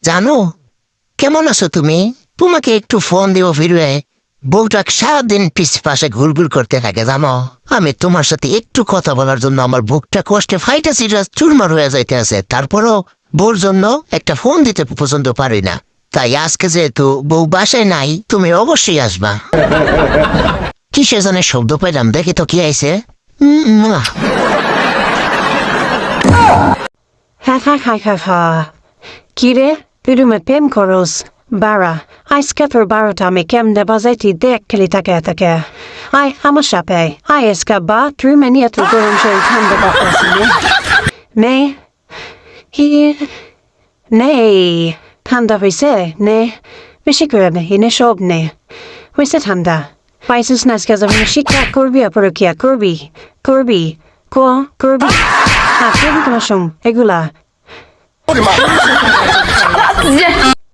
জানো কেমন আছো তুমি? তোমাকে একটু ফোন দিব ফিরবে, বউটা সারাদিন পাশে ঘুরঘুর করতে থাকে জানো। আমি তোমার সাথে একটু কথা বলার জন্য আমার বুকটা কষ্টে ফাইটা চিরা চুরমার হয়ে যাইতে আছে, তারপরও বউর জন্য একটা ফোন দিতে পছন্দ পারি না। তাই আজকে যেহেতু বউ বাসায় নাই, তুমি অবশ্যই আসবা। কিসে জানে শব্দ পাইলাম, দেখি তো কি আইছে। Ha. Kire, pirume pem koros. Bara, I skepper barotami kem de bazeti dek kelitake. I amashape, I escaba through many at the goronjo tanda bakosine. Me? He. Nay. Tanda vise, ne. Vishikurebe, in a shobne. Visit handa. Vices naskas of Mishika Kurbi Apurukia Kurbi. Kurbi. Ah, Kurbi Kamashum, Egula.